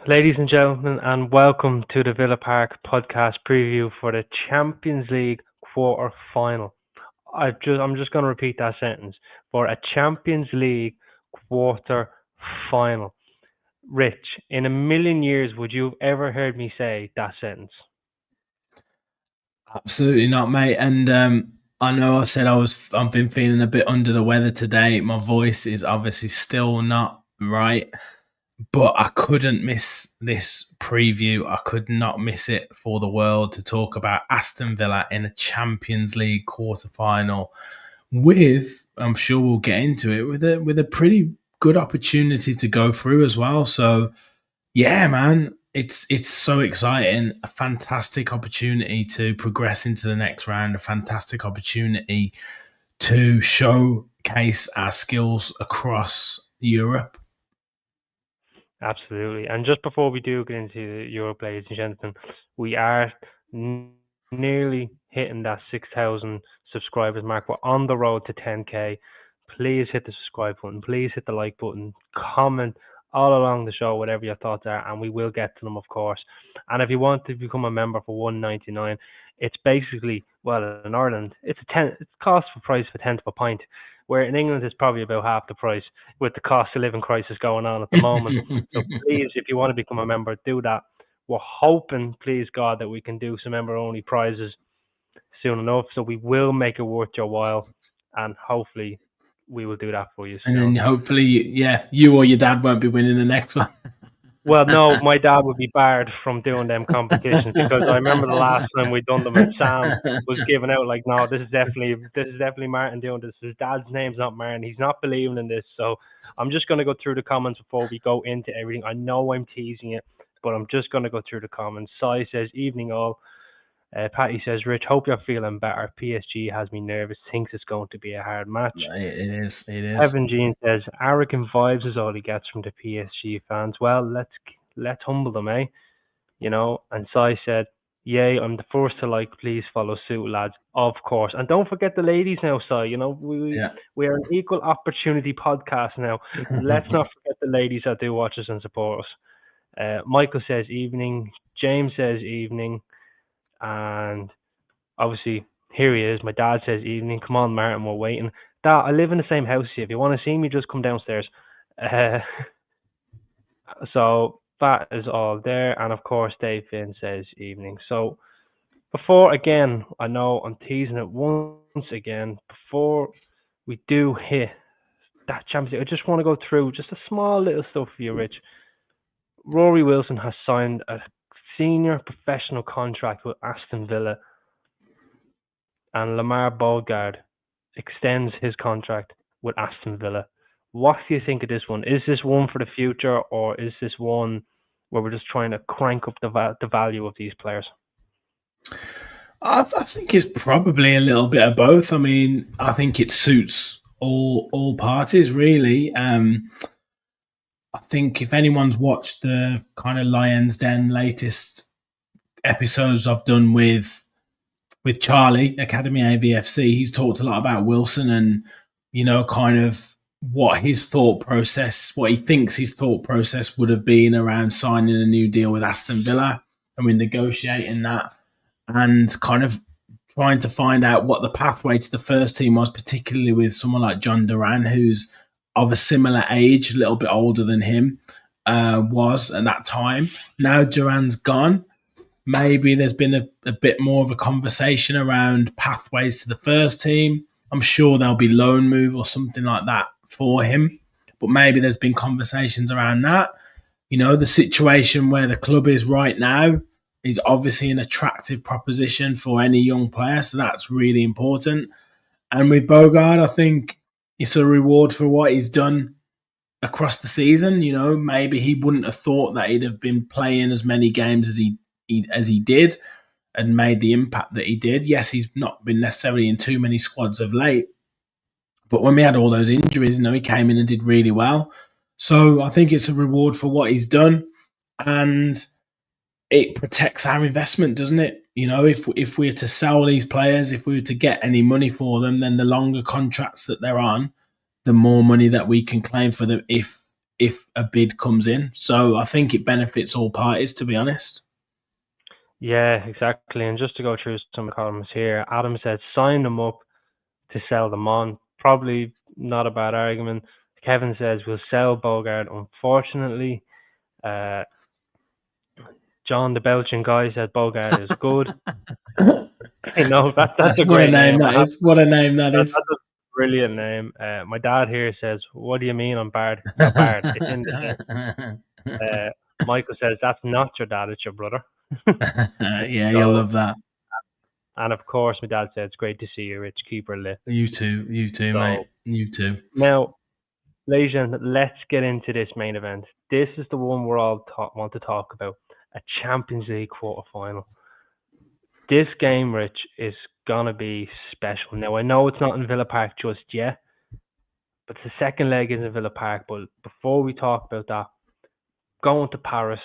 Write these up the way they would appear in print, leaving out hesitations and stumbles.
Ladies and gentlemen, and welcome to the Villa Park podcast preview for the Champions League quarter final. I'm just going to repeat that sentence for a Champions League quarter final. Rich, in a million years, would you have ever heard me say that sentence? Absolutely not, mate. And I know I said I've been feeling a bit under the weather today. My voice is obviously still not right. But I couldn't miss this preview. I could not miss it for the world to talk about Aston Villa in a Champions League quarter-final with, I'm sure we'll get into it, with a pretty good opportunity to go through as well. So, yeah, man, it's so exciting. A fantastic opportunity to progress into the next round. A fantastic opportunity to showcase our skills across Europe. Absolutely. And just before we do get into the Europe, ladies and gentlemen, we are nearly hitting that 6,000 subscribers mark. We're on the road to 10K. Please hit the subscribe button. Please hit the like button. Comment all along the show whatever your thoughts are, and we will get to them, of course. And if you want to become a member for $1.99, it's basically, well, in Ireland, it's cost for price for 10th of a pint, where in England it's probably about half the price with the cost of living crisis going on at the moment. So please, if you want to become a member, do that. We're hoping, please God, that we can do some member-only prizes soon enough. So we will make it worth your while, and hopefully we will do that for you soon. And then hopefully, you or your dad won't be winning the next one. Well, no, my dad would be barred from doing them competitions because I remember the last time we done them and Sam was giving out like, no, this is definitely Martin doing this. His dad's name's not Martin. He's not believing in this. So I'm just going to go through the comments before we go into everything. I know I'm teasing it, but I'm just going to go through the comments. Sai says, evening all. Patty says, Rich, hope you're feeling better. PSG has me nervous, thinks it's going to be a hard match. Yeah, it is. Evan Jean says, arrogant vibes is all he gets from the PSG fans. Well, let's humble them, eh? You know, and Sai said, yay, I'm the first to like, please follow suit, lads. Of course. And don't forget the ladies now, Sai. You know, we are an equal opportunity podcast now. Let's not forget the ladies that do watch us and support us. Michael says evening. James says evening. And obviously, here he is. My dad says evening. Come on, Martin, we're waiting. Dad, I live in the same house here. If you want to see me, just come downstairs. So that is all there. And of course, Dave Finn says evening. So before, again, I know I'm teasing it once again. Before we do hit that Champions League, I just want to go through just a small little stuff for you, Rich. Rory Wilson has signed a senior professional contract with Aston Villa, and Lamar Bogard extends his contract with Aston Villa. What do you think of this one? Is this one for the future, or is this one where we're just trying to crank up the value of these players? I think it's probably a little bit of both. I mean, I think it suits all parties, really. I think if anyone's watched the kind of Lion's Den latest episodes I've done with Charlie, Academy AVFC, he's talked a lot about Wilson and, you know, kind of what his thought process, what he thinks his thought process would have been around signing a new deal with Aston Villa, and we're negotiating that and kind of trying to find out what the pathway to the first team was, particularly with someone like John Duran, who's of a similar age, a little bit older than him, was at that time. Now Duran's gone. Maybe there's been a bit more of a conversation around pathways to the first team. I'm sure there'll be loan move or something like that for him. But maybe there's been conversations around that. You know, the situation where the club is right now He's obviously an attractive proposition for any young player, so that's really important. And with Bogard, I think it's a reward for what he's done across the season. You know, maybe he wouldn't have thought that he'd have been playing as many games as he did and made the impact that he did. Yes, he's not been necessarily in too many squads of late, but when we had all those injuries, he came in and did really well. So I think it's a reward for what he's done, and it protects our investment, doesn't it? You know, if we're to sell these players, if we were to get any money for them, then the longer contracts that they're on, the more money that we can claim for them if a bid comes in. So I think it benefits all parties, to be honest. Yeah, exactly. And just to go through some columns here, Adam said sign them up to sell them on. Probably not a bad argument. Kevin says we'll sell Bogard. Unfortunately, John the Belgian guy said Bogard is good. That's a great name. What a name that is. That's a brilliant name. My dad here says, "What do you mean I'm Bard?" You're Bard. It's in the name. Michael says that's not your dad, it's your brother. Yeah, you'll love that. And of course, my dad said it's great to see you, Rich. Keep her lit. You too, mate. You too. Now, ladies and gentlemen, let's get into this main event. This is the one we're all want to talk about. A Champions League quarterfinal. This game, Rich, is going to be special. Now, I know it's not in Villa Park just yet, but the second leg is in Villa Park. But before we talk about that, going to Paris,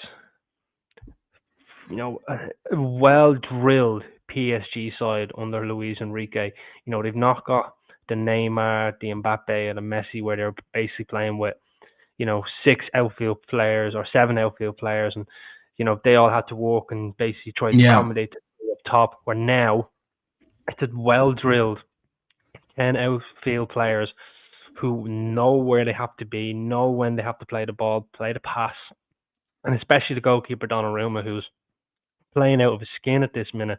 a well-drilled PSG side under Luis Enrique. They've not got the Neymar, the Mbappe, and the Messi where they're basically playing with, 6 outfield players or 7 outfield players, and they all had to walk and basically try to accommodate up top. Where now it's a well-drilled 10 outfield players who know where they have to be, know when they have to play the ball, play the pass, and especially the goalkeeper Donnarumma, who's playing out of his skin at this minute.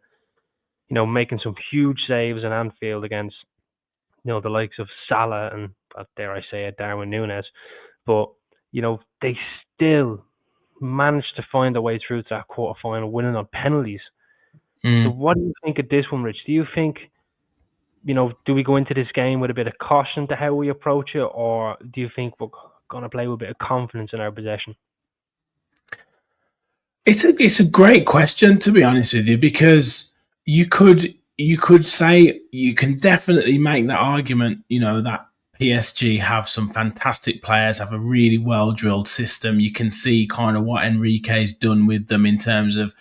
Making some huge saves in Anfield against, the likes of Salah and, dare I say it, Darwin Núñez. But, they still managed to find their way through to that quarterfinal, winning on penalties. So what do you think of this one, Rich? Do you think, do we go into this game with a bit of caution to how we approach it, or do you think we're going to play with a bit of confidence in our possession? It's a great question, to be honest with you, because you could say, you can definitely make that argument, that PSG have some fantastic players, have a really well-drilled system. You can see kind of what Enrique's done with them in terms of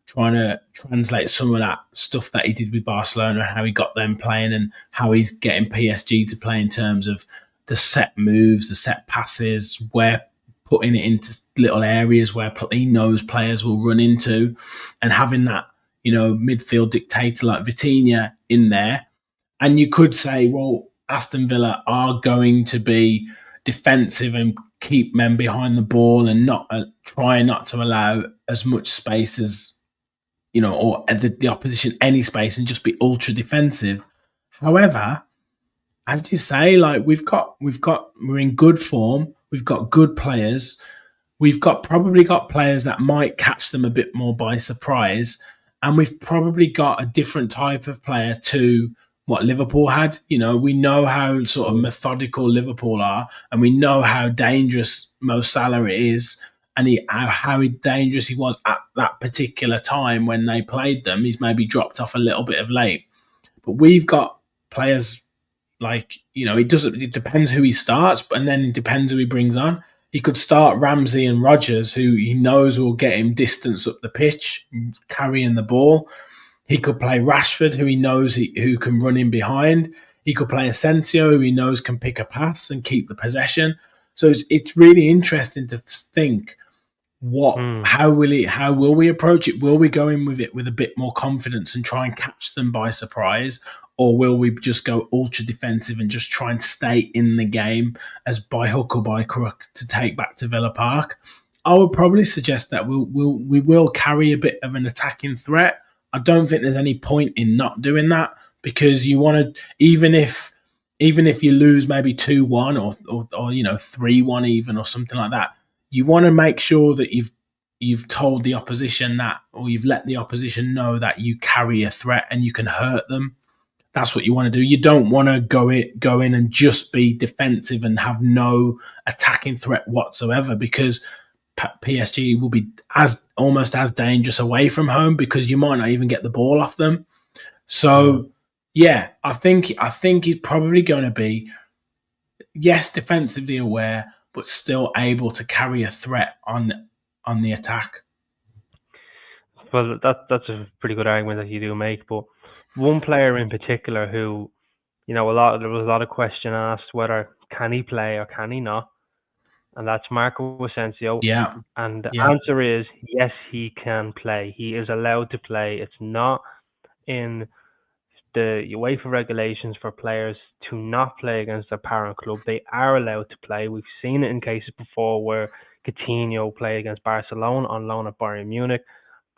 trying to translate some of that stuff that he did with Barcelona, how he got them playing and how he's getting PSG to play in terms of the set moves, the set passes, where putting it into little areas where he knows players will run into, and having that, midfield dictator like Vitinha in there. And you could say, well, Aston Villa are going to be defensive and keep men behind the ball and not try not to allow as much space as, or the opposition any space, and just be ultra defensive. However, as you say, like we're in good form. We've got good players. We've probably got players that might catch them a bit more by surprise. And we've probably got a different type of player to what Liverpool had. We know how sort of methodical Liverpool are, and we know how dangerous Mo Salah is, and how dangerous he was at that particular time when they played them. He's maybe dropped off a little bit of late. But we've got players like, it depends who he starts, and then it depends who he brings on. He could start Ramsey and Rodgers, who he knows will get him distance up the pitch, carrying the ball. He could play Rashford, who he knows who can run in behind. He could play Asensio, who he knows can pick a pass and keep the possession. So it's really interesting to think how will we approach it? Will we go in with it with a bit more confidence and try and catch them by surprise? Or will we just go ultra defensive and just try and stay in the game as by hook or by crook to take back to Villa Park? I would probably suggest that we will carry a bit of an attacking threat. I don't think there's any point in not doing that, because you want to, even if you lose maybe 2-1 or 3-1 even or something like that, you want to make sure that you've told the opposition that, or you've let the opposition know that you carry a threat and you can hurt them. That's what you want to do. You don't want to go in and just be defensive and have no attacking threat whatsoever, because PSG will be almost as dangerous away from home, because you might not even get the ball off them. So yeah, I think he's probably going to be, yes, defensively aware, but still able to carry a threat on the attack. Well, that's a pretty good argument that you do make. But one player in particular who, there was a lot of question asked whether can he play or can he not, and that's Marco Asensio. Yeah, And the yeah, answer is yes, he can play. He is allowed to play. It's not in the UEFA regulations for players to not play against their parent club. They are allowed to play. We've seen it in cases before where Coutinho played against Barcelona on loan at Bayern Munich,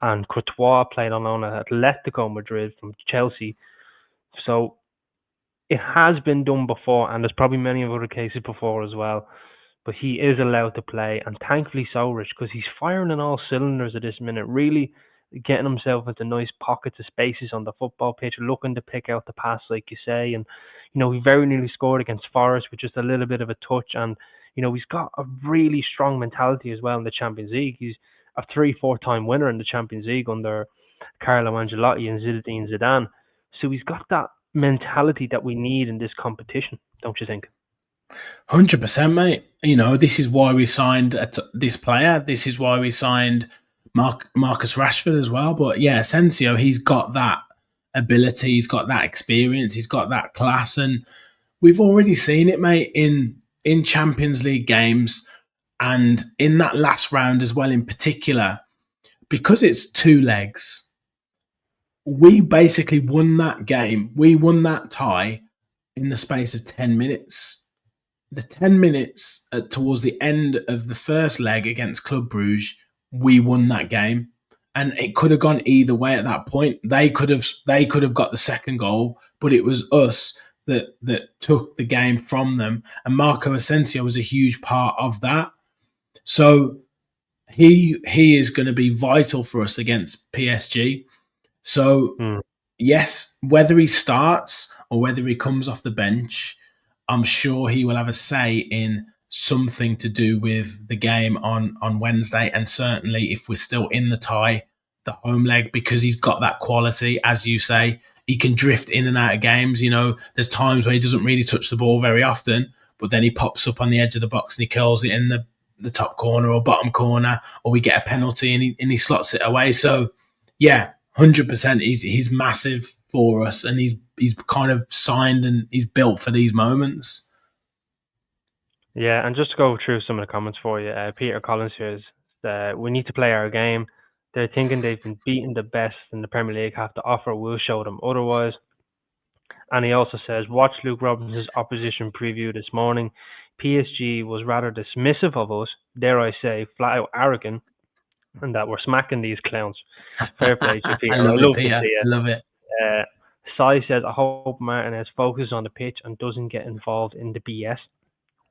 and Courtois played on loan at Atletico Madrid from Chelsea. So it has been done before, and there's probably many other cases before as well. But he is allowed to play, and thankfully so, Rich, because he's firing on all cylinders at this minute, really getting himself into nice pockets of spaces on the football pitch, looking to pick out the pass, like you say. And, he very nearly scored against Forest with just a little bit of a touch. And, he's got a really strong mentality as well in the Champions League. He's a 3-4 time winner in the Champions League under Carlo Ancelotti and Zinedine Zidane. So he's got that mentality that we need in this competition, don't you think? 100%, mate. This is why we signed this player. This is why we signed Marcus Rashford as well. But yeah, Asensio, he's got that ability, he's got that experience, he's got that class, and we've already seen it, mate, in Champions League games and in that last round as well. In particular, because it's two legs, we basically won that game. We won that tie in the space of 10 minutes. The 10 minutes towards the end of the first leg against Club Brugge, we won that game. And it could have gone either way at that point. They could have got the second goal, but it was us that took the game from them. And Marco Asensio was a huge part of that. So he is going to be vital for us against PSG. So yes, whether he starts or whether he comes off the bench, I'm sure he will have a say in something to do with the game on Wednesday. And certainly if we're still in the tie, the home leg, because he's got that quality, as you say. He can drift in and out of games. There's times where he doesn't really touch the ball very often, but then he pops up on the edge of the box and he curls it in the top corner or bottom corner, or we get a penalty and he slots it away. So yeah, 100%. He's massive for us, and he's kind of signed and he's built for these moments. Yeah, and just to go through some of the comments for you, Peter Collins says that we need to play our game. They're thinking they've been beaten the best in the Premier League have to offer. We'll show them otherwise. And he also says, watch Luke Robinson's opposition preview this morning. PSG was rather dismissive of us, dare I say, flat out arrogant, and that we're smacking these clowns. Fair play to Peter. I love it, Peter. To see it. I love it. Sai says, I hope Martinez focuses on the pitch and doesn't get involved in the BS.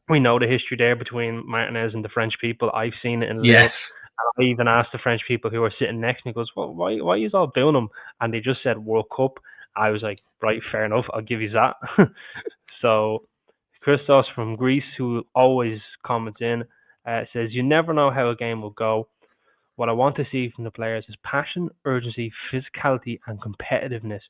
We know the history there between Martinez and the French people. I've seen it in Lille. Yes. And I even asked the French people who were sitting next to me, goes, well, why are you all doing them? And they just said World Cup. I was like, right, fair enough. I'll give you that. So Christos from Greece, who always comments in, says, you never know how a game will go. What I want to see from the players is passion, urgency, physicality, and competitiveness.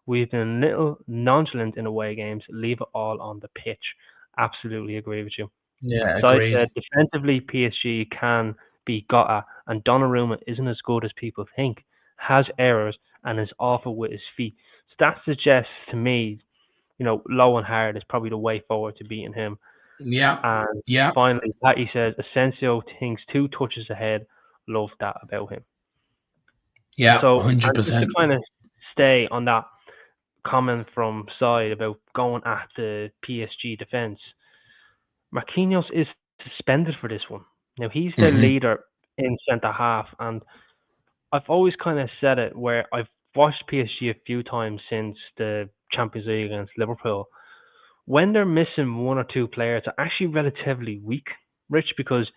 We've been a little nonchalant in away games. Leave it all on the pitch. Absolutely agree with you. Yeah, So agreed. I said defensively, PSG can be got at, and Donnarumma isn't as good as people think. Has errors and is awful with his feet. So that suggests to me, low and hard is probably the way forward to beating him. Yeah. And yeah. finally, Patty says Asensio thinks 2 touches ahead. Love that about him. Yeah, so 100%. Just to kind of stay on that comment from side about going at the PSG defence, Marquinhos is suspended for this one. Now, he's the leader in centre-half, and I've always kind of said it where I've watched PSG a few times since the Champions League against Liverpool. When they're missing 1 or 2 players, they're actually relatively weak, Rich, because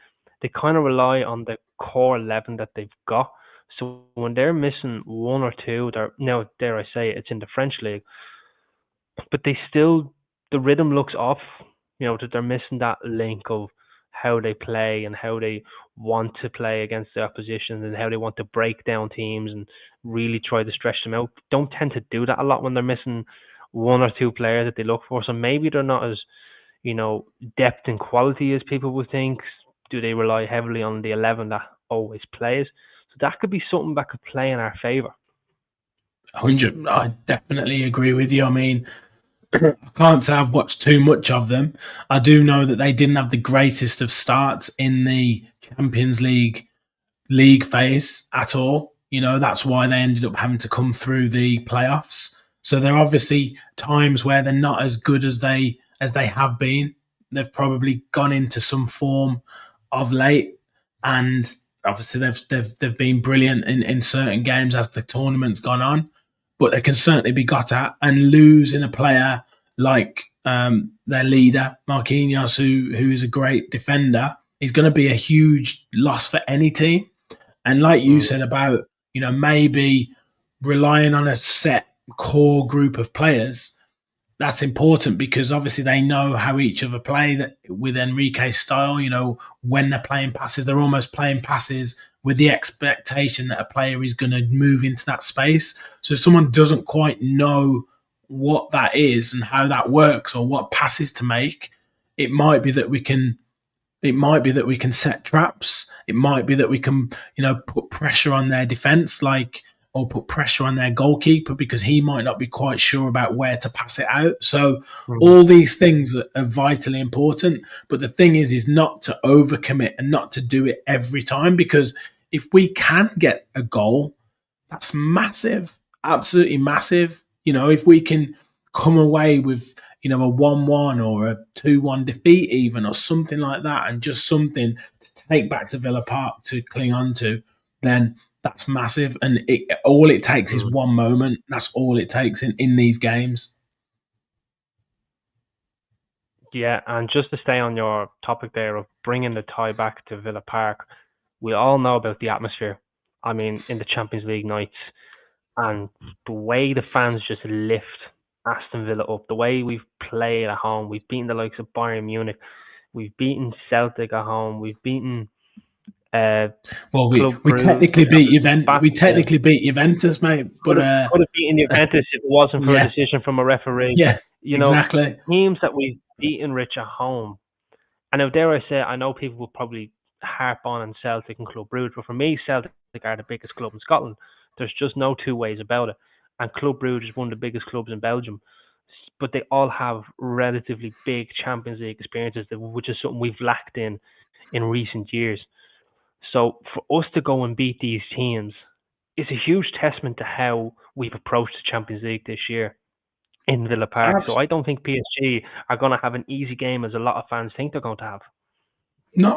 they kind of rely on the core 11 that they've got. So when they're missing one or two, they're now dare I say it's in the French league, but they still the rhythm looks off. That they're missing that link of how they play and how they want to play against the opposition and how they want to break down teams and really try to stretch them out. Don't tend to do that a lot when they're missing one or two players that they look for. So maybe they're not as depth and quality as people would think. Do they rely heavily on the 11 that always plays? So that could be something that could play in our favour. 100. I definitely agree with you. I mean, I can't say I've watched too much of them. I do know that they didn't have the greatest of starts in the Champions League phase at all. That's why they ended up having to come through the playoffs. So there are obviously times where they're not as good as they have been. They've probably gone into some form of late, and obviously they've been brilliant in certain games as the tournament's gone on. But they can certainly be got at, and losing a player like their leader, Marquinhos, who is a great defender, is going to be a huge loss for any team. And like you said about, maybe relying on a set core group of players, that's important because obviously they know how each other play. That with Enrique's style, when they're playing passes, they're almost playing passes with the expectation that a player is going to move into that space. So if someone doesn't quite know what that is and how that works or what passes to make, it might be that we can set traps. It might be that we can, put pressure on their defense, or put pressure on their goalkeeper because he might not be quite sure about where to pass it out. So all these things are vitally important. But the thing is not to overcommit and not to do it every time, because if we can get a goal, that's massive, absolutely massive. If we can come away with, a 1-1 or a 2-1 defeat even, or something like that, and just something to take back to Villa Park to cling on to, then that's massive. And all it takes is one moment. That's all it takes in these games. Yeah, and just to stay on your topic there of bringing the tie back to Villa Park, we all know about the atmosphere. I mean, in the Champions League nights, and the way the fans just lift Aston Villa up, the way we've played at home, we've beaten the likes of Bayern Munich, we've beaten Celtic at home, we've beaten we technically beat Juventus. We technically beat Juventus, mate. But could have beaten Juventus if it wasn't for a decision from a referee. Yeah, exactly. Teams that we've beaten, Rich, at home. And now, dare I say, I know people will probably harp on Celtic and Club Brugge, but for me, Celtic are the biggest club in Scotland. There's just no two ways about it. And Club Brugge is one of the biggest clubs in Belgium. But they all have relatively big Champions League experiences, which is something we've lacked in recent years. So for us to go and beat these teams is a huge testament to how we've approached the Champions League this year in Villa Park. Absolutely. So I don't think PSG are going to have an easy game as a lot of fans think they're going to have. No,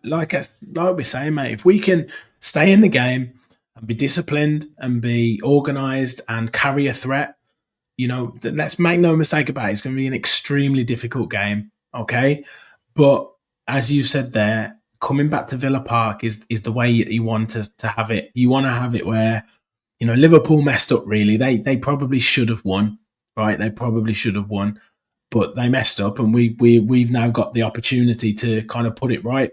like we're saying, mate, if we can stay in the game and be disciplined and be organised and carry a threat, let's make no mistake about it, it's going to be an extremely difficult game, okay? But as you said there, coming back to Villa Park is the way you want to have it. You want to have it where, Liverpool messed up, really. They probably should have won, right? They probably should have won, but they messed up, and we've now got the opportunity to kind of put it right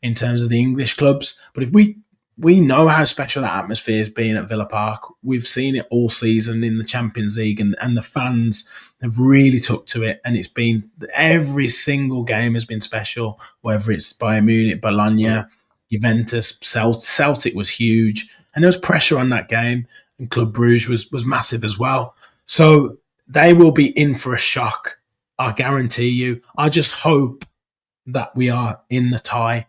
in terms of the English clubs. But if we know how special that atmosphere has been at Villa Park. We've seen it all season in the Champions League, and the fans have really took to it. And it's been every single game has been special, whether it's Bayern Munich, Bologna, Juventus, Celtic was huge, and there was pressure on that game. And Club Brugge was massive as well. So they will be in for a shock. I guarantee you. I just hope that we are in the tie.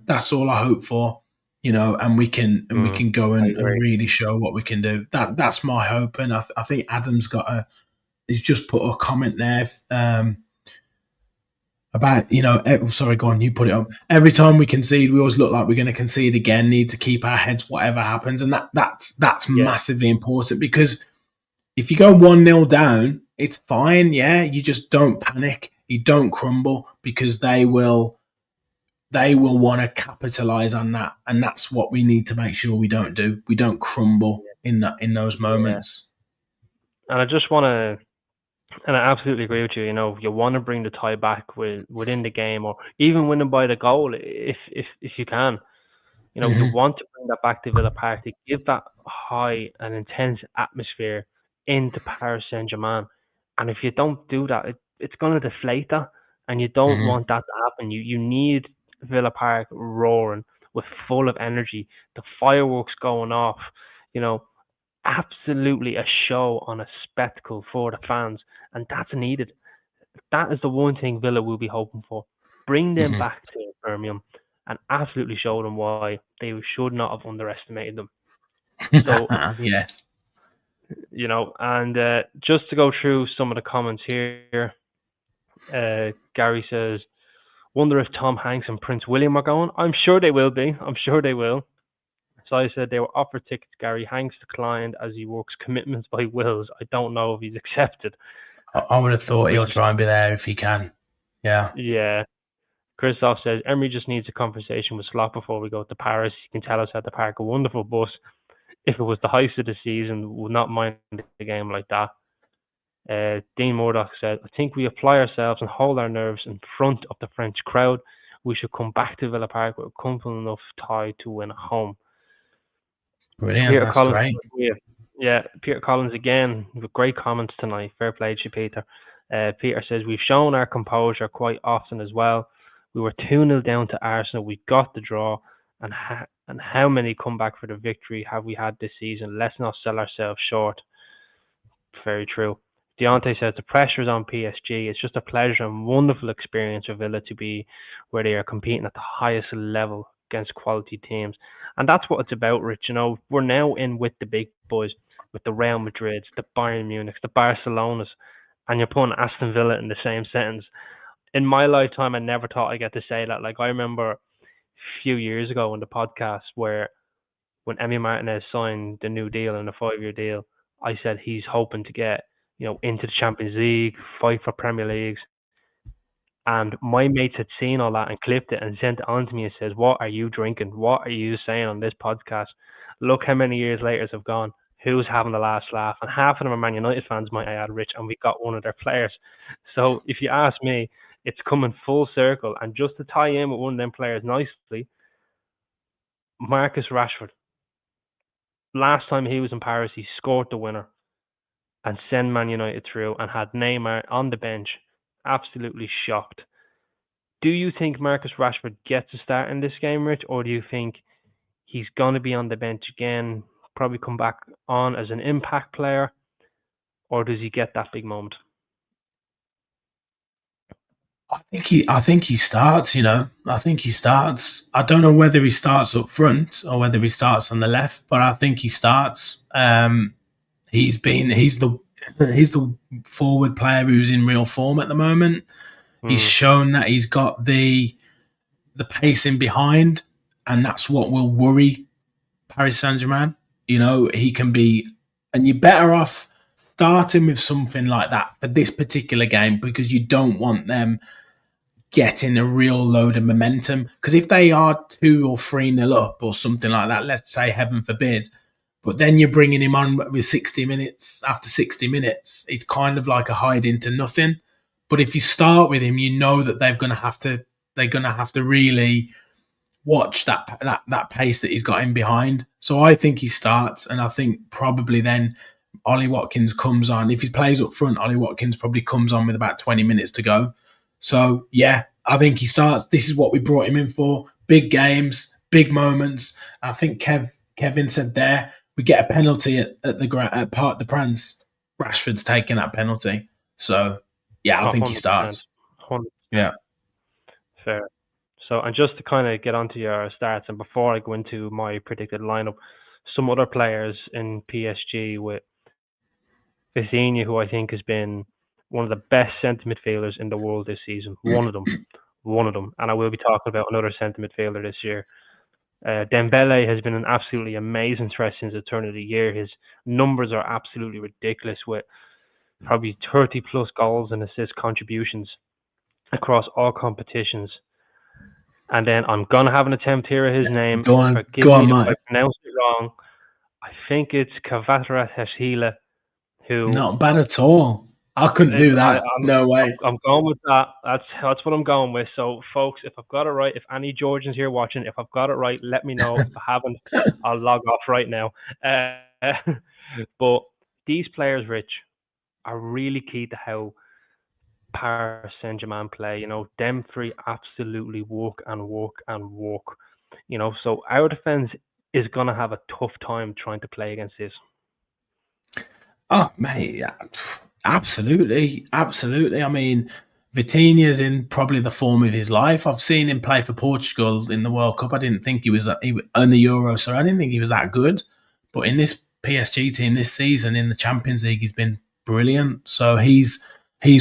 That's all I hope for. And we can go and really show what we can do. That's my hope, and I think Adam's he's just put a comment there about sorry, go on, you put it up. Every time we concede, we always look like we're going to concede again. Need to keep our heads whatever happens, and that's massively important, because if you go 1-0 down, it's fine. Yeah, you just don't panic, you don't crumble, because they will they will want to capitalize on that, and that's what we need to make sure we don't do. We don't crumble in those Yeah. moments. And I just want to, and I absolutely agree with you. You want to bring the tie back within the game, or even winning by the goal if you can. You Mm-hmm. want to bring that back to Villa Park to give that high and intense atmosphere into Paris Saint-Germain. And if you don't do that, it's going to deflate that, and you don't Mm-hmm. want that to happen. You need Villa Park roaring with full of energy, the fireworks going off, you know, absolutely a show on a spectacle for the fans, and that's needed. That is the one thing Villa will be hoping for. Bring them Mm-hmm. back to Birmingham and absolutely show them why they should not have underestimated them. So, Yes. and just to go through some of the comments here, Gary says, wonder if Tom Hanks and Prince William are going. I'm sure they will be. I'm sure they will. So I said they were offered tickets. Gary Hanks declined as he works commitments by wills. I don't know if he's accepted. I would have thought Chris, he'll try and be there if he can. Yeah. yeah. Christoph says Emery just needs a conversation with Slot before we go to Paris. He can tell us how to park a wonderful bus. If it was the heist of the season, would not mind a game like that. Dean Murdoch said, I think we apply ourselves and hold our nerves in front of the French crowd. We should come back to Villa Park with a comfortable enough tie to win at home. Brilliant. Peter That's Collins, great. Peter Collins again with great comments tonight. Fair play to you, Peter. Peter says we've shown our composure quite often as well. We were 2-0 down to Arsenal. We got the draw, and how many come back for the victory have we had this season? Let's not sell ourselves short. Very true. Deontay says the pressure is on PSG. It's just a pleasure and wonderful experience for Villa to be where they are competing at the highest level against quality teams. And that's what it's about, Rich. We're now in with the big boys, with the Real Madrids, the Bayern Munichs, the Barcelonas, and you're putting Aston Villa in the same sentence. In my lifetime, I never thought I'd get to say that. Like, I remember a few years ago in the podcast where when Emi Martinez signed the new deal and the 5-year deal, I said he's hoping to get, into the Champions League, fight for Premier Leagues. And my mates had seen all that and clipped it and sent it on to me and says, what are you drinking? What are you saying on this podcast? Look how many years later have gone. Who's having the last laugh? And half of them are Man United fans, might I add, Rich, and we got one of their players. So if you ask me, it's coming full circle. And just to tie in with one of them players nicely, Marcus Rashford. Last time he was in Paris, he scored the winner and sent Man United through and had Neymar on the bench. Absolutely shocked. Do you think Marcus Rashford gets a start in this game, Rich, or do you think he's going to be on the bench again, probably come back on as an impact player, or does he get that big moment? I think he starts. I think he starts. I don't know whether he starts up front or whether he starts on the left, but I think he starts. He's the forward player who's in real form at the moment. He's shown that he's got the pacing behind, and that's what will worry Paris Saint-Germain. He can be, and you're better off starting with something like that for this particular game because you don't want them getting a real load of momentum. Because if they are 2 or 3-0 up or something like that, let's say, heaven forbid, but then you're bringing him on with 60 minutes. After 60 minutes, it's kind of like a hide into nothing. But if you start with him, you know that they're going to have to really watch that pace that he's got in behind. So I think he starts, and I think probably then Ollie Watkins comes on. If he plays up front, Ollie Watkins probably comes on with about 20 minutes to go. So yeah, I think he starts. This is what we brought him in for: big games, big moments. I think Kevin said there we get a penalty at Parc des Princes. Rashford's taking that penalty. So yeah, I think he 100%. starts. 100%. Yeah. Fair. So, and just to kind of get onto your stats, and before I go into my predicted lineup, some other players in PSG with Vitinha, who I think has been one of the best centre midfielders in the world this season. One of them. And I will be talking about another centre midfielder this year. Dembele has been an absolutely amazing threat since the turn of the year. His numbers are absolutely ridiculous, with probably 30 plus goals and assist contributions across all competitions. And then I'm going to have an attempt here at his name. Forgive Go me on, if I mate. pronounce it wrong. I think it's Kavatarashvili, who Not bad at all. I couldn't do that. No way. I'm going with that. That's what I'm going with. So, folks, if I've got it right, if any Georgians here watching, if I've got it right, let me know. If I haven't, I'll log off right now. But these players, Rich, are really key to how Paris Saint Germain play. Them three absolutely walk and walk and walk. So our defense is gonna have a tough time trying to play against this. Oh, mate, yeah, absolutely, absolutely. I mean, Vitinha's in probably the form of his life. I've seen him play for Portugal in the World Cup. I didn't think he was in the Euro, so I didn't think he was that good. But in this PSG team this season in the Champions League, he's been brilliant. So he's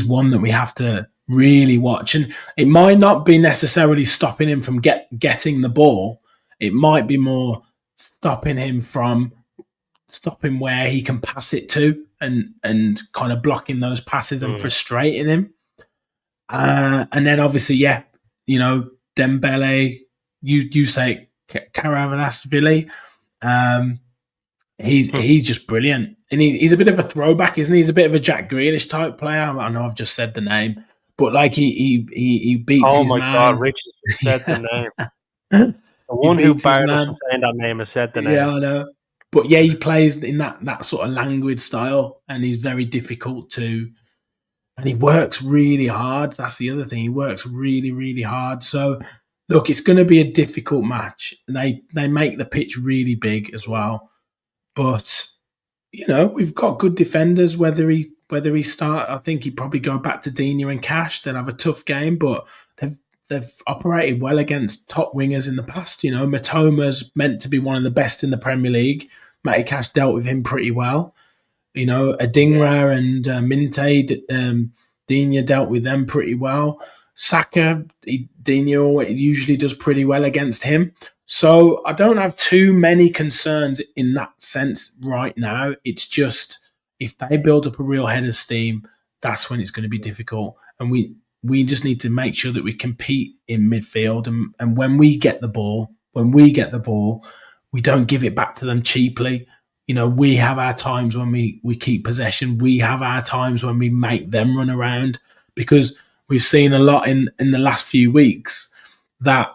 one that we have to really watch, and it might not be necessarily stopping him from getting the ball. It might be more stopping where he can pass it to and kind of blocking those passes and frustrating him. And then obviously, yeah, Dembele, you say Kvaratskhelia, he's just brilliant, and he's a bit of a throwback, isn't he? He's a bit of a Jack Grealish type player. I know I've just said the name, but like he beats Oh his my God, man. Rich said the name. The He one who beats his barred us from man. saying that name has said the Yeah, name. I know. But yeah, he plays in that sort of languid style, and he's very difficult to. And he works really hard. That's the other thing. He works really, really hard. So, look, it's going to be a difficult match. They make the pitch really big as well. But we've got good defenders. Whether he start, I think he'd probably go back to Dina and Cash. They'll have a tough game, but they've operated well against top wingers in the past. Matoma's meant to be one of the best in the Premier League. Matty Cash dealt with him pretty well. Adingra and Minte, Dina dealt with them pretty well. Saka, Dina usually does pretty well against him. So I don't have too many concerns in that sense right now. It's just if they build up a real head of steam, that's when it's going to be difficult. And we just need to make sure that we compete in midfield. And when we get the ball, we don't give it back to them cheaply. We have our times when we keep possession. We have our times when we make them run around, because we've seen a lot in the last few weeks that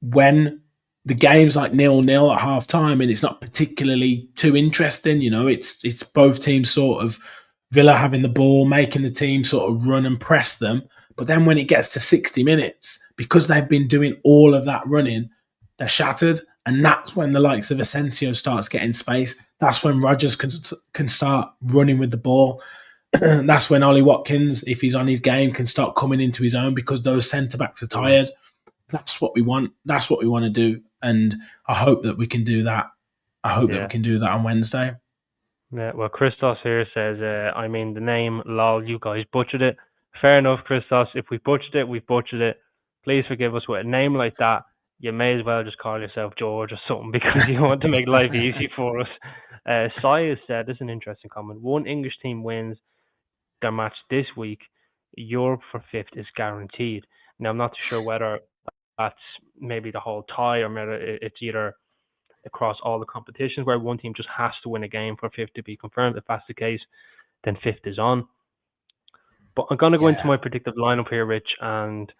when the game's like 0-0 at half time and it's not particularly too interesting, it's both teams sort of Villa having the ball, making the team sort of run and press them. But then when it gets to 60 minutes, because they've been doing all of that running, they're shattered. And that's when the likes of Asensio starts getting space. That's when Rodgers can start running with the ball. That's when Ollie Watkins, if he's on his game, can start coming into his own because those centre-backs are tired. That's what we want. That's what we want to do. And I hope that we can do that. I hope that we can do that on Wednesday. Yeah, well, Christos here says, the name, lol, you guys butchered it. Fair enough, Christos. If we butchered it, we butchered it. Please forgive us with a name like that. You may as well just call yourself George or something because you want to make life easy for us. Sai has said, this is an interesting comment. One English team wins their match this week. Europe for fifth is guaranteed. Now, I'm not too sure whether that's maybe the whole tie or whether it's either across all the competitions where one team just has to win a game for fifth to be confirmed. If that's the case, then fifth is on. But I'm going to go into my predictive lineup here, Rich, and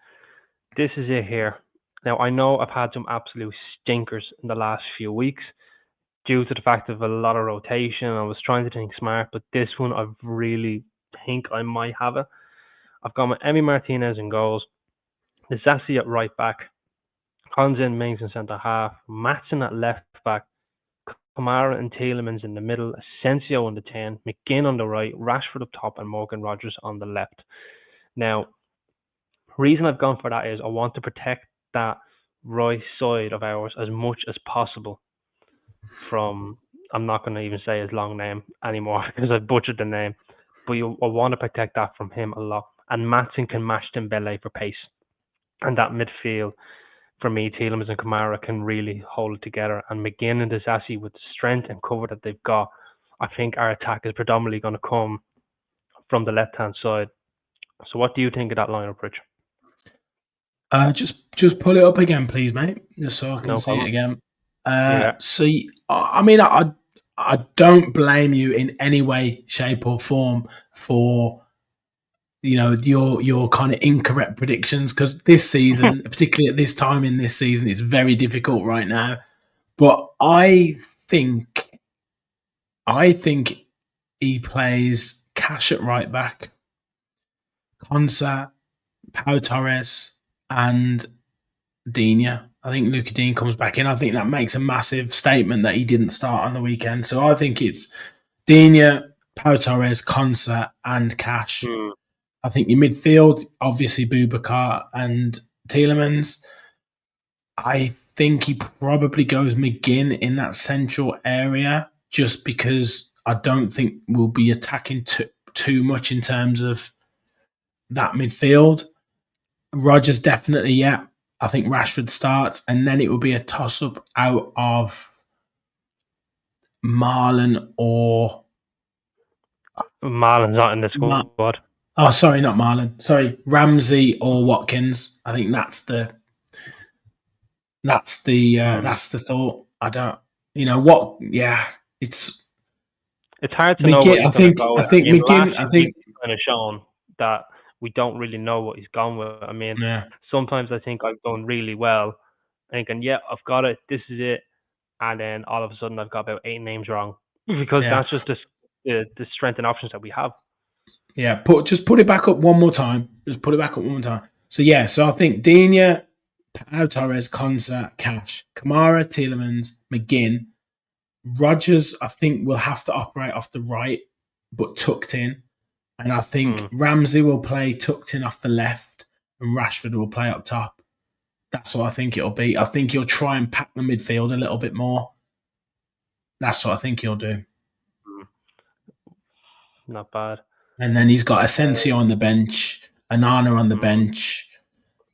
this is it here. Now, I know I've had some absolute stinkers in the last few weeks due to the fact of a lot of rotation. I was trying to think smart, but this one I really think I might have it. I've got my Emi Martinez in goals, Zassi at right back, Hansen Mings in centre half, Matson at left back, Kamara and Tielemans in the middle, Asensio on the 10, McGinn on the right, Rashford up top, and Morgan Rogers on the left. Now, reason I've gone for that is I want to protect that right side of ours as much as possible from, I'm not going to even say his long name anymore because I've butchered the name, but I want to protect that from him a lot. And Matson can match Dembele for pace. And that midfield, for me, Tielemans and Kamara can really hold it together. And McGinn and Disasi, with the strength and cover that they've got, I think our attack is predominantly going to come from the left-hand side. So what do you think of that lineup, Rich? Just pull it up again, please, mate, just so I can No see it problem. again. Yeah. See, I mean, I don't blame you in any way, shape, or form for your kind of incorrect predictions, because this season, particularly at this time in this season, it's very difficult right now. But think I think he plays Cash at right back, Konsa, Pau Torres, and Dina. I think Luca Dean comes back in. I think that makes a massive statement that he didn't start on the weekend. So I think it's Dina, Pau Torres, Konsa, and Cash. Hmm. I think your midfield, obviously Boubacar and Tielemans. I think he probably goes McGinn in that central area, just because I don't think we'll be attacking too much in terms of that midfield. Rodgers definitely, yeah. I think Rashford starts, and then it will be a toss up out of Marlon or Marlon's not in the Mar- squad. sorry, not Marlon. Sorry, Ramsey or Watkins. I think that's the that's the thought. I don't, what? Yeah, it's It's hard to know what McGinn. he's going to go I with. think Last McGinn. I week think kind of shown that we don't really know what he's gone with. yeah, Sometimes I think I've done really well, thinking, yeah, I've got it, this is it, and then all of a sudden I've got about 8 names wrong because yeah, that's just the strength and options that we have. yeah. Just put it back up one more time. Just put it back up one more time. So yeah, so I think Dina, Pau Torres, Konsa, Cash, Kamara, Tielemans, McGinn, Rodgers. I think will have to operate off the right, but tucked in, and I think Ramsey will play tucked in off the left, and Rashford will play up top. That's what I think it'll be. I think he'll try and pack the midfield a little bit more. That's what I think he'll do. Not bad. And then he's got Asensio on the bench, Anana on the bench,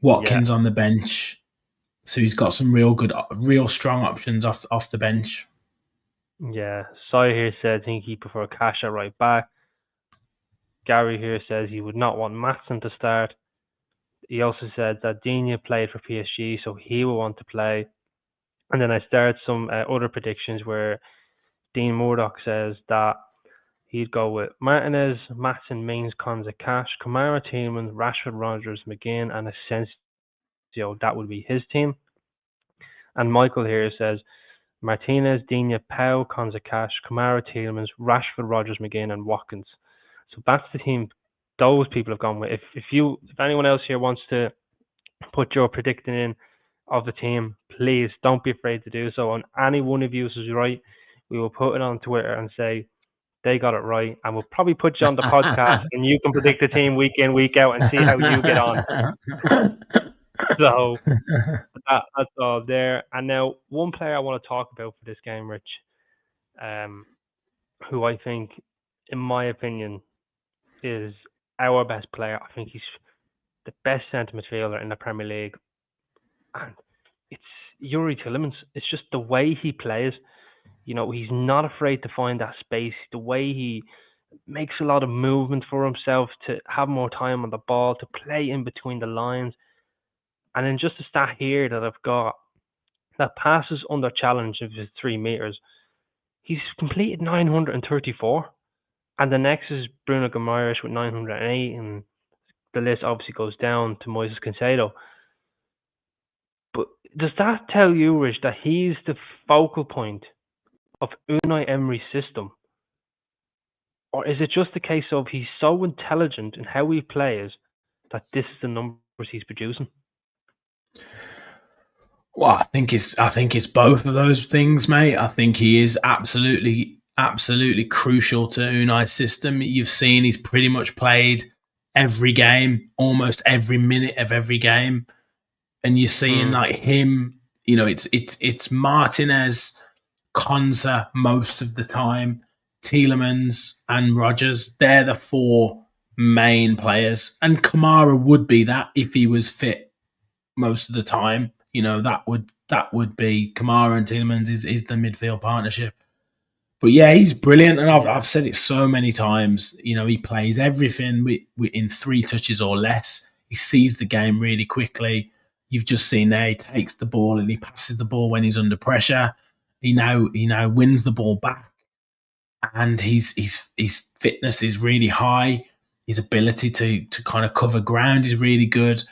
Watkins on the bench. So he's got some real strong options off the bench. Yeah. Sai here said I think he prefer Cash at right back. Gary here says he would not want Matson to start. He also said that Digne played for PSG, so he will want to play. And then I started some other predictions where Dean Murdoch says that he'd go with Martinez, Matson, Mings, Konza, Cash, Kamara, Tielemans, Rashford, Rodgers, McGinn, and Asensio. That would be his team. And Michael here says Martinez, Digne, Pau, Konza, Cash, Kamara, Tielemans, Rashford, Rodgers, McGinn, and Watkins. So that's the team those people have gone with. If anyone else here wants to put your predicting in of the team, please don't be afraid to do so. And any one of you is right, we will put it on Twitter and say they got it right, and we'll probably put you on the podcast and you can predict the team week in, week out, and see how you get on. So that's all there. And now one player I want to talk about for this game, Rich, who I think, in my opinion, is our best player. I think he's the best centre midfielder in the Premier League, and it's Yuri Tielemans. It's just the way he plays. He's not afraid to find that space. The way he makes a lot of movement for himself to have more time on the ball, to play in between the lines. And then just a stat here that I've got, that passes under challenge of his 3 meters, he's completed 934. And the next is Bruno Guimaraes with 908, and the list obviously goes down to Moises Caicedo. But does that tell you, Rich, that he's the focal point of Unai Emery's system? Or is it just a case of he's so intelligent in how he plays that this is the numbers he's producing? Well, I think it's both of those things, mate. I think he is absolutely crucial to Unai's system. You've seen he's pretty much played every game, almost every minute of every game, and you're seeing like him. It's Martinez, Konsa most of the time, Tielemans and Rodgers. They're the 4 main players, and Kamara would be that if he was fit most of the time. That would be Kamara and Tielemans is the midfield partnership. But yeah, he's brilliant, and I've said it so many times. He plays everything in 3 touches or less. He sees the game really quickly. you've just seen there, he takes the ball and he passes the ball when he's under pressure. He now wins the ball back, and his fitness is really high. His ability to kind of cover ground is really good.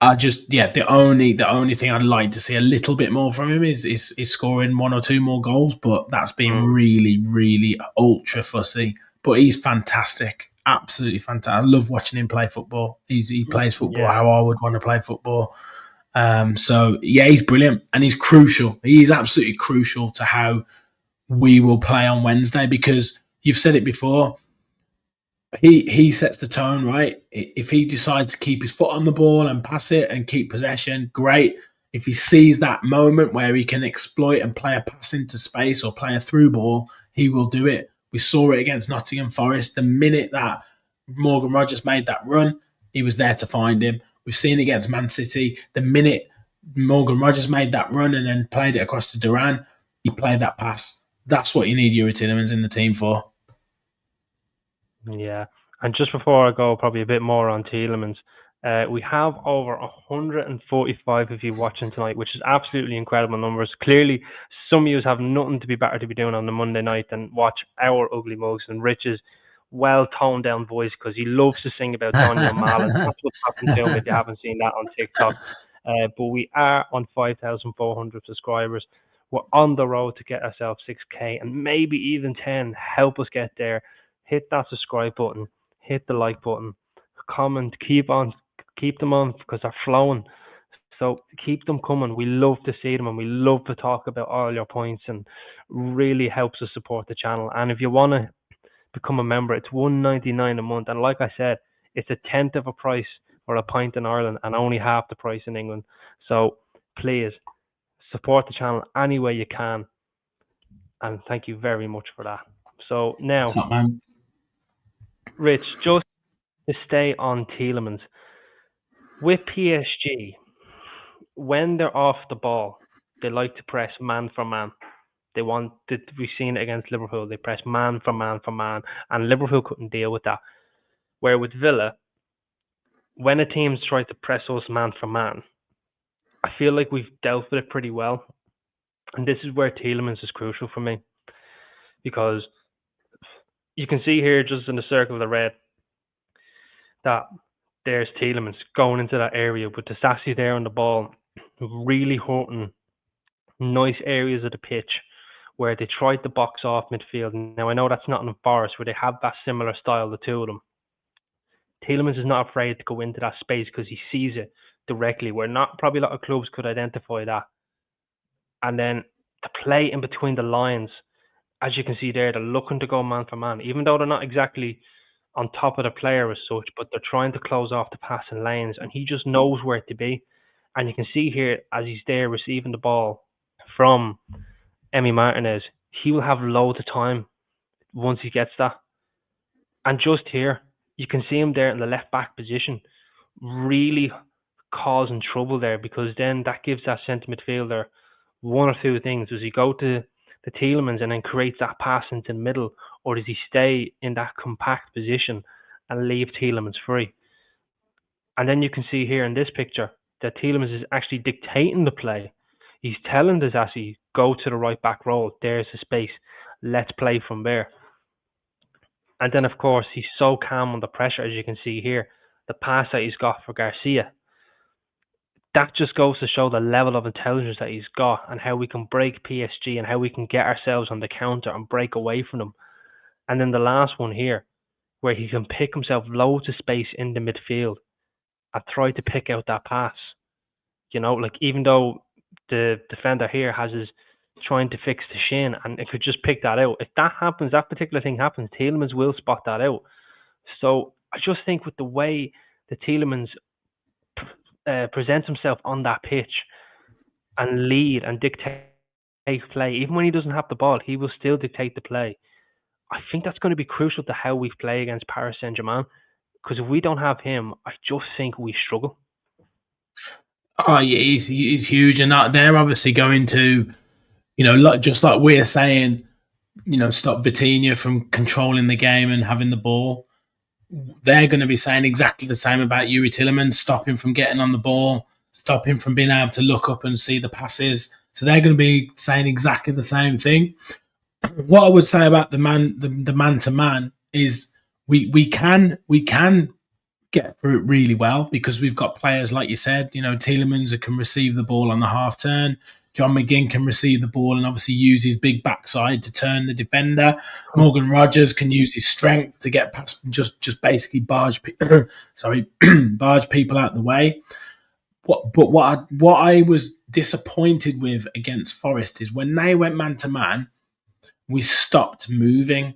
The only thing I'd like to see a little bit more from him is scoring one or two more goals, but that's been Mm. really, really ultra fussy. But he's fantastic, absolutely fantastic. I love watching him play football. He plays football Yeah. how I would want to play football. So yeah, he's brilliant and he's crucial. He's absolutely crucial to how we will play on Wednesday, because you've said it before. He sets the tone, right? If he decides to keep his foot on the ball and pass it and keep possession, great. If he sees that moment where he can exploit and play a pass into space or play a through ball, he will do it. We saw it against Nottingham Forest. The minute that Morgan Rogers made that run, he was there to find him. We've seen it against Man City. The minute Morgan Rogers made that run and then played it across to Duran, he played that pass. That's what you need Yuri Tielemans in the team for. Yeah, and just before I go, probably a bit more on Tielemans. We have over 145 of you watching tonight, which is absolutely incredible numbers. Clearly, some of you have nothing to be better to be doing on the Monday night than watch our ugly mugs and Rich's well toned down voice, because he loves to sing about Daniel Malen. That's what's happened to him if you haven't seen that on TikTok. But we are on 5,400 subscribers. We're on the road to get ourselves 6K and maybe even 10. Help us get there. Hit that subscribe button, hit the like button, comment, keep them on, because they're flowing. So keep them coming. We love to see them and we love to talk about all your points, and really helps us support the channel. And if you want to become a member, it's $1.99 a month. And like I said, it's a tenth of a price for a pint in Ireland and only half the price in England. So please support the channel any way you can. And thank you very much for that. So now, Top man. Rich, just to stay on Tielemans, with PSG, when they're off the ball, they like to press man for man. We've seen it against Liverpool. They press man for man for man, and Liverpool couldn't deal with that. Where with Villa, when a team's tried to press us man for man, I feel like we've dealt with it pretty well. And this is where Tielemans is crucial for me, because you can see here just in the circle of the red that there's Tielemans going into that area with the Sassy there on the ball, really hurting nice areas of the pitch where they tried to box off midfield. Now, I know that's not in Forest where they have that similar style, the two of them. Tielemans is not afraid to go into that space because he sees it directly, where not probably a lot of clubs could identify that. And then the play in between the lines, as you can see there, they're looking to go man for man, even though they're not exactly on top of the player as such, but they're trying to close off the passing lanes, and he just knows where to be. And you can see here, as he's there receiving the ball from Emi Martinez, he will have loads of time once he gets that. And just here, you can see him there in the left back position, really causing trouble there, because then that gives that centre midfielder one or two things. Does he go to the Tielemans and then creates that pass into the middle, or does he stay in that compact position and leave Tielemans free? And then you can see here in this picture that Tielemans is actually dictating the play. He's telling Disasi, go to the right back role. There's the space. Let's play from there. And then, of course, he's so calm under pressure, as you can see here. The pass that he's got for Garcia, that just goes to show the level of intelligence that he's got and how we can break PSG and how we can get ourselves on the counter and break away from them. And then the last one here, where he can pick himself loads of space in the midfield and try to pick out that pass. You know, like even though the defender here has his trying to fix the shin and it could just pick that out. If that happens, that particular thing happens, Tielemans will spot that out. So I just think with the way the Tielemans presents himself on that pitch and lead and dictate play, even when he doesn't have the ball, he will still dictate the play. I think that's going to be crucial to how we play against Paris Saint-Germain, because if we don't have him, I just think we struggle. Oh yeah, he's huge, and they're obviously going to, just like we're saying, stop Vitinha from controlling the game and having the ball. They're going to be saying exactly the same about Yuri Tielemans, stop him from getting on the ball. stop him from being able to look up and see the passes. So they're going to be saying exactly the same thing. What I would say about the man to man is we can get through it really well because we've got players like you said, Tielemans who can receive the ball on the half turn. John McGinn can receive the ball and obviously use his big backside to turn the defender. Morgan Rogers can use his strength to get past, just basically barge people out the way. What I was disappointed with against Forest is when they went man to man, we stopped moving,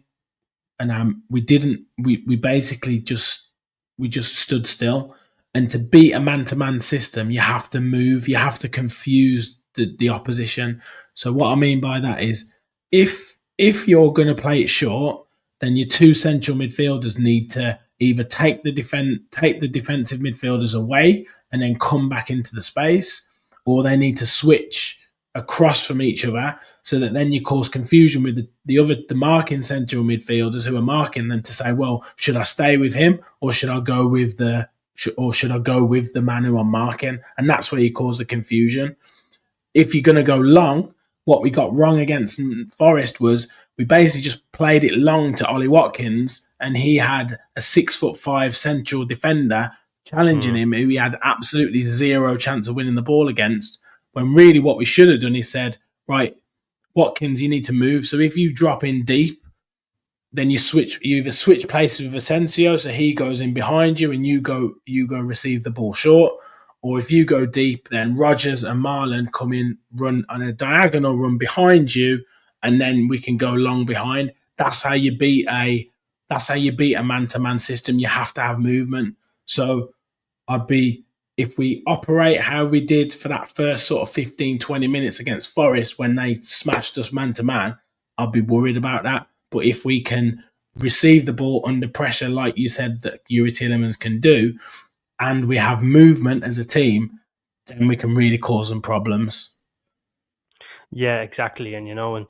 and we didn't. We basically just stood still. And to beat a man-to-man system, you have to move. You have to confuse the opposition. So what I mean by that is, if you're going to play it short, then your two central midfielders need to either take the defensive midfielders away and then come back into the space, or they need to switch across from each other so that then you cause confusion with the marking central midfielders who are marking them to say, well, should I stay with him or should I go with the man who I'm marking? And that's where you cause the confusion. If you're going to go long, what we got wrong against Forest was we basically just played it long to Ollie Watkins, and he had a 6'5" central defender challenging him, who he had absolutely zero chance of winning the ball against. When really what we should have done is said, right, Watkins, you need to move. So if you drop in deep, then you either switch places with Asensio, so he goes in behind you and you go receive the ball short. Or if you go deep, then Rogers and Marlon come in, run on a diagonal run behind you, and then we can go long behind. That's how you beat a man-to-man system. You have to have movement. So if we operate how we did for that first sort of 15, 20 minutes against Forest when they smashed us man-to-man, I'll be worried about that. But if we can receive the ball under pressure, like you said that Youri Tielemans can do, and we have movement as a team, then we can really cause them problems. Yeah, exactly. And and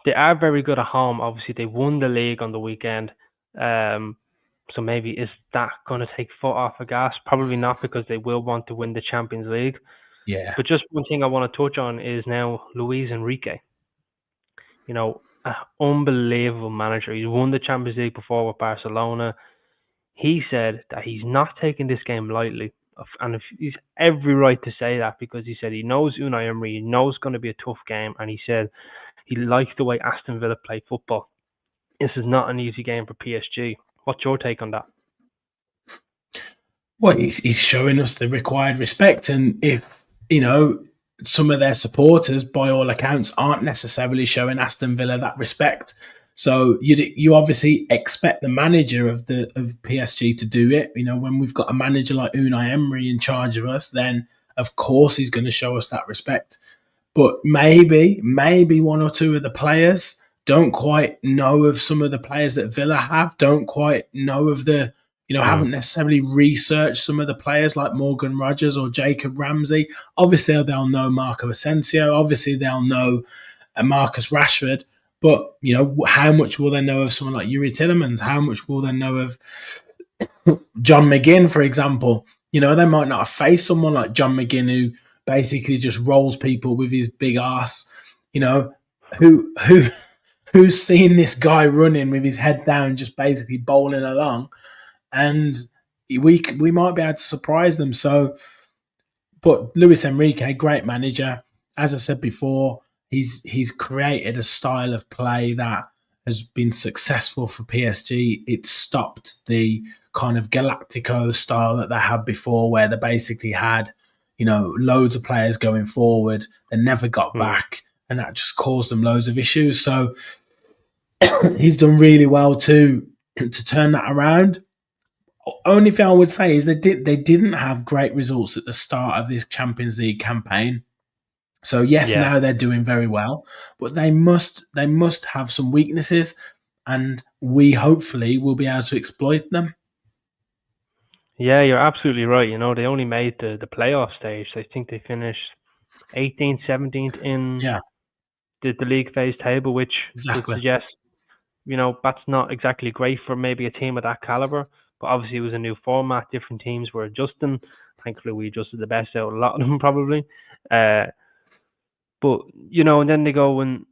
they are very good at home. Obviously, they won the league on the weekend. So maybe is that going to take foot off the gas? Probably not, because they will want to win the Champions League. Yeah. But just one thing I want to touch on is now Luis Enrique. An unbelievable manager. He's won the Champions League before with Barcelona. He said that he's not taking this game lightly. And he's every right to say that, because he said he knows Unai Emery, he knows it's going to be a tough game, and he said he likes the way Aston Villa play football. This is not an easy game for PSG. What's your take on that? Well, he's showing us the required respect, and if some of their supporters, by all accounts, aren't necessarily showing Aston Villa that respect. So you obviously expect the manager of PSG to do it. When we've got a manager like Unai Emery in charge of us, then of course he's going to show us that respect. But maybe one or two of the players don't quite know of some of the players that Villa have, don't quite know of haven't necessarily researched some of the players like Morgan Rogers or Jacob Ramsey. Obviously, they'll know Marco Asensio. Obviously, they'll know Marcus Rashford. But, how much will they know of someone like Youri Tielemans? How much will they know of John McGinn, for example? They might not have faced someone like John McGinn, who basically just rolls people with his big arse. Who's seen this guy running with his head down, just basically bowling along, and we might be able to surprise them. So, but Luis Enrique, great manager, as I said before. He's created a style of play that has been successful for PSG. It stopped the kind of Galactico style that they had before, where they basically had, loads of players going forward and never got back, and that just caused them loads of issues. So he's done really well to turn that around. Only thing I would say is they didn't have great results at the start of this Champions League campaign. So now they're doing very well, but they must have some weaknesses, and we hopefully will be able to exploit them. Yeah, you're absolutely right. They only made the playoff stage. I think they finished 18th, 17th in the league phase table, which would suggest, that's not exactly great for maybe a team of that caliber. But obviously it was a new format. Different teams were adjusting, thankfully we adjusted the best out of a lot of them probably. Uh, but and then they go and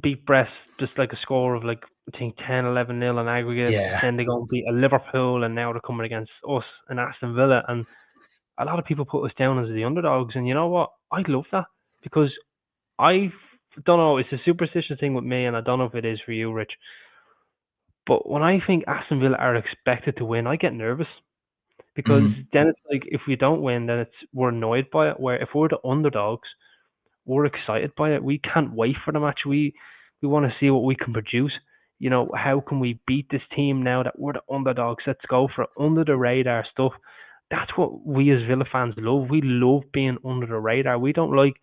beat Brest just like a score of like I think 10, 11-0 in aggregate. Yeah. Then they go and beat a Liverpool, and now they're coming against us and Aston Villa. And a lot of people put us down as the underdogs, and you know what? I love that because I don't know. It's a superstitious thing with me, and I don't know if it is for you, Rich. But when I think Aston Villa are expected to win, I get nervous because then it's like if we don't win, then we're annoyed by it. Where if we're the underdogs, we're excited by it. We can't wait for the match. We want to see what we can produce. How can we beat this team now that we're the underdogs? Let's go for it. Under the radar stuff. That's what we as Villa fans love. We love being under the radar. We don't like,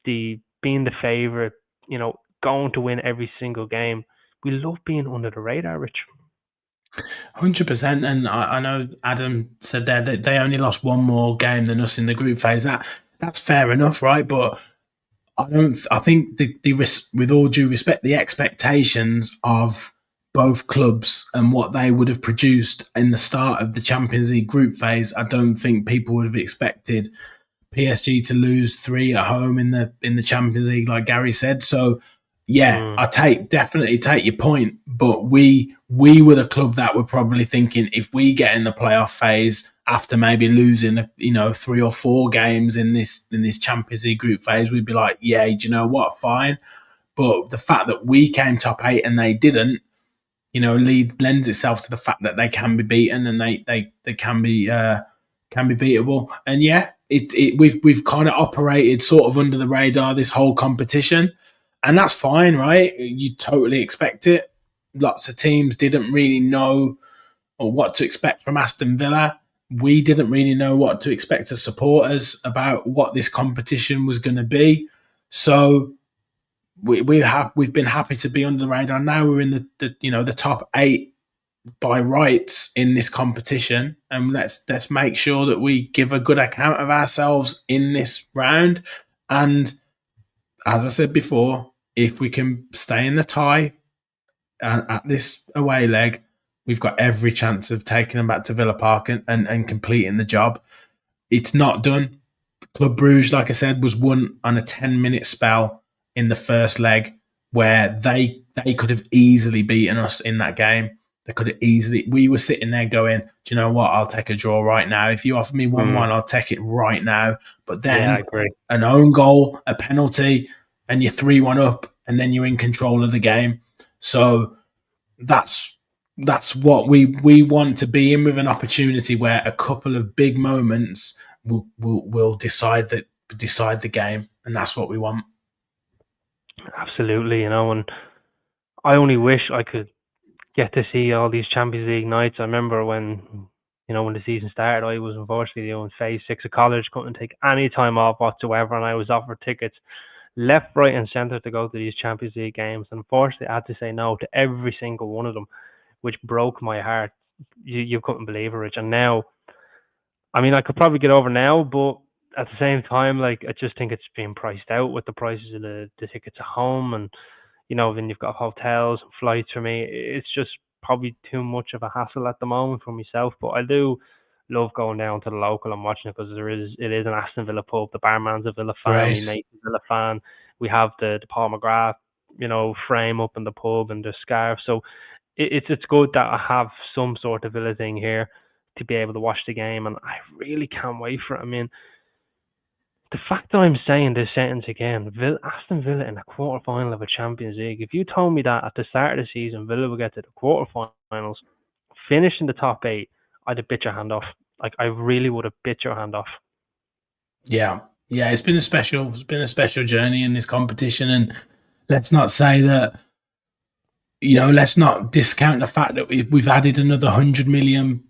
the being the favourite, going to win every single game. We love being under the radar, Rich. 100%. And I know Adam said there that they only lost one more game than us in the group phase. That's fair enough, right? But I think with all due respect, the expectations of both clubs and what they would have produced in the start of the Champions League group phase, I don't think people would have expected PSG to lose 3 at home in the Champions League, like Gary said. So yeah, I definitely take your point, but we were the club that were probably thinking if we get in the playoff phase after maybe losing 3 or 4 games in this Champions League group phase, we'd be like, yeah, do you know what, fine. But the fact that we came top 8 and they didn't, lends itself to the fact that they can be beaten and they can be beatable. And yeah, we've kind of operated sort of under the radar this whole competition. And that's fine, right? You totally expect it. Lots of teams didn't really know what to expect from Aston Villa. We didn't really know what to expect as supporters about what this competition was going to be. So we've been happy to be under the radar. Now we're in the top 8 by rights in this competition, and let's make sure that we give a good account of ourselves in this round. And as I said before, if we can stay in the tie at this away leg, we've got every chance of taking them back to Villa Park and completing the job. It's not done. Club Brugge, like I said, was won on a 10-minute spell in the first leg where they could have easily beaten us in that game. They could have easily. We were sitting there going, do you know what? I'll take a draw right now. If you offer me 1-1, I'll take it right now. But then an own goal, a penalty, and you're 3-1 up, and then you're in control of the game. So that's what we want to be in, with an opportunity where a couple of big moments will decide the game, and that's what we want. Absolutely, and I only wish I could get to see all these Champions League nights. I remember when the season started, I was unfortunately in phase 6 of college, couldn't take any time off whatsoever, and I was offered tickets left, right, and centre to go to these Champions League games. Unfortunately, I had to say no to every single one of them, which broke my heart. You couldn't believe it, Rich. And now, I mean, I could probably get over now, but at the same time, like, I just think it's being priced out with the prices of the tickets at home, and then you've got hotels and flights. For me, it's just probably too much of a hassle at the moment for myself. But I do love going down to the local and watching it, because it is an Aston Villa pub. The barman's a Villa fan. Right. My mate's a Villa fan. We have the Paul McGrath, frame up in the pub and the scarf. So it's good that I have some sort of Villa thing here to be able to watch the game, and I really can't wait for it. I mean, the fact that I'm saying this sentence again, Aston Villa in a quarter-final of a Champions League, if you told me that at the start of the season, Villa would get to the quarter-finals, finish in the top 8, I'd have bit your hand off. Like, I really would have bit your hand off. Yeah. It's been a special journey in this competition, and let's not say that. Let's not discount the fact that we've added another £100 million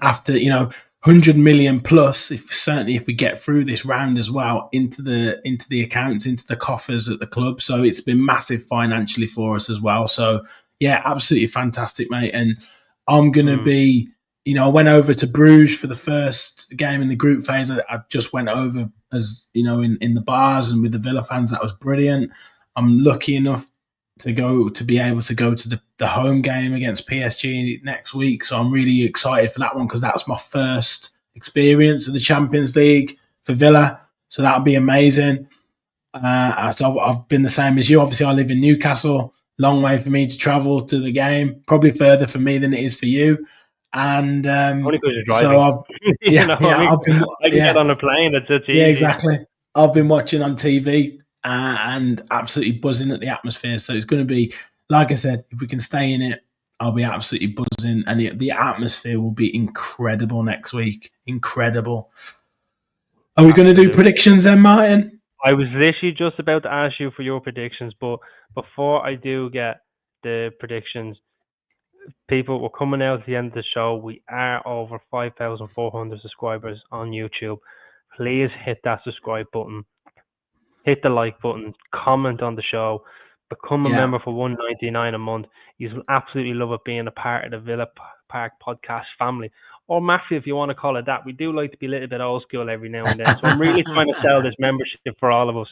after 100 million plus. Certainly if we get through this round as well, into the accounts, into the coffers at the club. So it's been massive financially for us as well. So yeah, absolutely fantastic, mate. And I'm gonna be. I went over to Bruges for the first game in the group phase. I just went over as in the bars and with the Villa fans. That was brilliant. I'm lucky enough to be able to go to the home game against PSG next week. So I'm really excited for that one because that's my first experience of the Champions League for Villa. So that'll be amazing. So I've been the same as you. Obviously, I live in Newcastle. Long way for me to travel to the game. Probably further for me than it is for you. And Only because you're so driving. You know, I mean, I've been I can get on a plane. It's yeah, easy. exactly. I've been watching on TV and absolutely buzzing at the atmosphere. So it's going to be, like I said, if we can stay in it, I'll be absolutely buzzing, and the atmosphere will be incredible next week. Incredible. Are we going to do predictions then, Martin? I was literally just about to ask you for your predictions, but before I do get the predictions, people, we're coming out at the end of the show. We are over 5,400 subscribers on YouTube. Please hit that subscribe button, hit the like button, comment on the show, become a member for $1.99 a month. You'll absolutely love it being a part of the Villa Park podcast family. Or Mafia, if you want to call it that. We do like to be a little bit old school every now and then. So I'm really trying to sell this membership for all of us.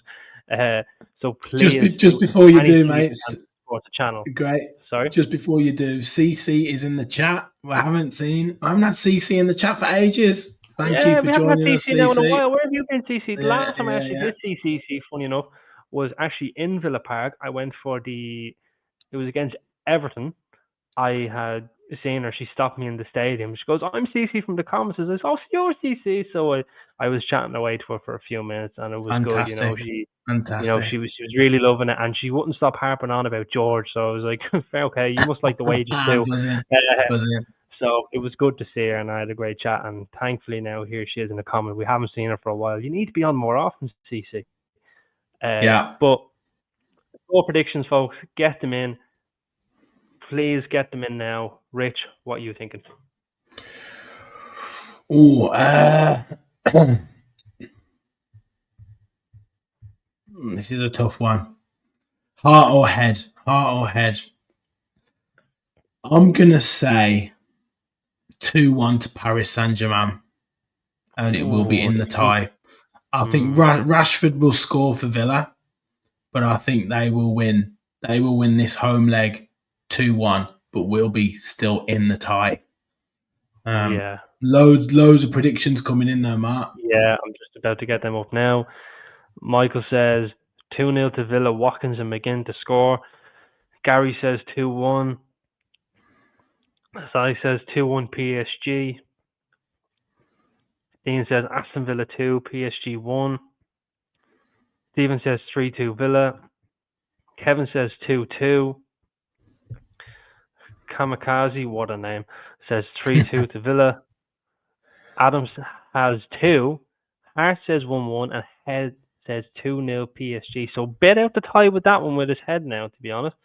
So please, just before you do, mate, support the channel. Great. Sorry. Just before you do, CC is in the chat. I haven't had CC in the chat for ages. Thank you for joining us, CC. Now in a while. Where have you been, CC? The last time I actually did see CC, funny enough, was actually in Villa Park. I went for it was against Everton. I had seen her. She stopped me in the stadium. She goes, "I'm CC from the comments." I said, "Oh, you're CC." So I was chatting away to her for a few minutes, and it was fantastic. good. She was really loving it, and she wouldn't stop harping on about George. So I was like, "Okay, you must like the wages too." So it was good to see her, and I had a great chat. And thankfully now here she is in the comment. We haven't seen her for a while. You need to be on more often, CC. But all predictions, folks, get them in. Please get them in now. Rich, what are you thinking? This is a tough one. Heart or head? Heart or head? I'm going to say 2-1 to Paris Saint-Germain, and it will be in the tie. I think Rashford will score for Villa, but I think they will win. They will win this home leg 2-1, but will be still in the tie. Loads of predictions coming in there, Mark. Yeah, I'm just about to get them up now. Michael says 2-0 to Villa, Watkins and McGinn to score. Gary says 2-1. Sally says 2-1 PSG. Dean says Aston Villa 2, PSG 1. Stephen says 3-2 Villa. Kevin says 2-2. Kamikaze, what a name, says 3-2 to Villa. Adams has 2. Hart says 1-1, and Head says 2-0 PSG. So bet out the tie with that one with his head now, to be honest.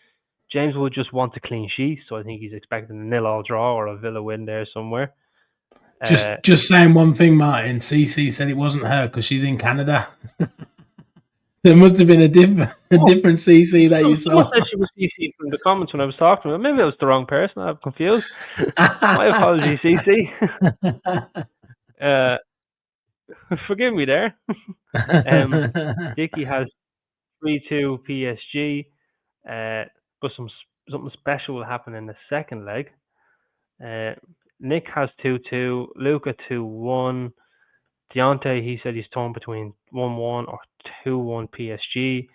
James would just want a clean sheet, so I think he's expecting a 0-0 draw or a Villa win there somewhere. Just saying one thing, Martin. CC said it wasn't her because she's in Canada. There must have been a different CC that you saw. She was CC from the comments when I was talking to her. Maybe I was the wrong person. I'm confused. My apologies, CC. Forgive me there. Dicky has 3-2 PSG. But something special will happen in the second leg. Nick has 2-2. Luca 2-1. Deontay, he said he's torn between 1-1 or 2-1 PSG.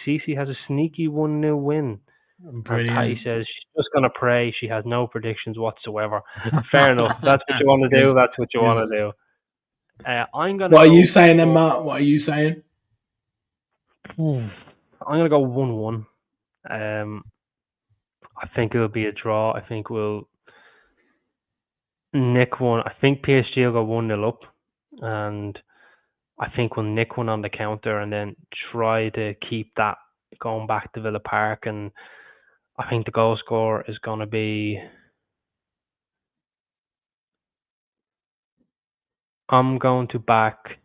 Cece has a sneaky 1-0 win. Brilliant. And Patty says she's just going to pray. She has no predictions whatsoever. Fair enough. That's what you want to do. That's what you want to do. I'm going to. What are you saying, then, Matt? What are you saying? I'm going to go 1-1. I think it'll be a draw. I think we'll nick one. I think PSG will go 1-0 up, and I think we'll nick one on the counter and then try to keep that going back to Villa Park. And I think the goal scorer is going to be. I'm going to back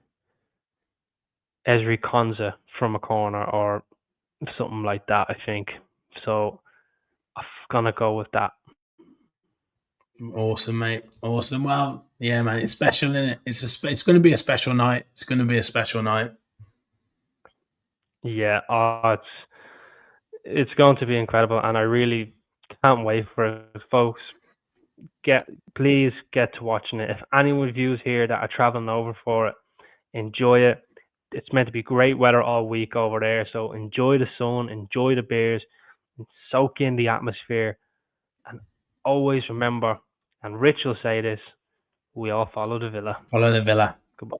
Ezri Konza from a corner or something like that, I think. So I'm going to go with that. Awesome, mate. Awesome. Well, yeah, man, it's special, isn't it? It's going to be a special night. It's going to be a special night. Yeah, It's going to be incredible, and I really can't wait for it, folks. Please get to watching it. If anyone of you here that are traveling over for it, enjoy it. It's meant to be great weather all week over there, so enjoy the sun, enjoy the beers, and soak in the atmosphere. And always remember, and Rich will say this: we all follow the Villa. Follow the Villa. Goodbye.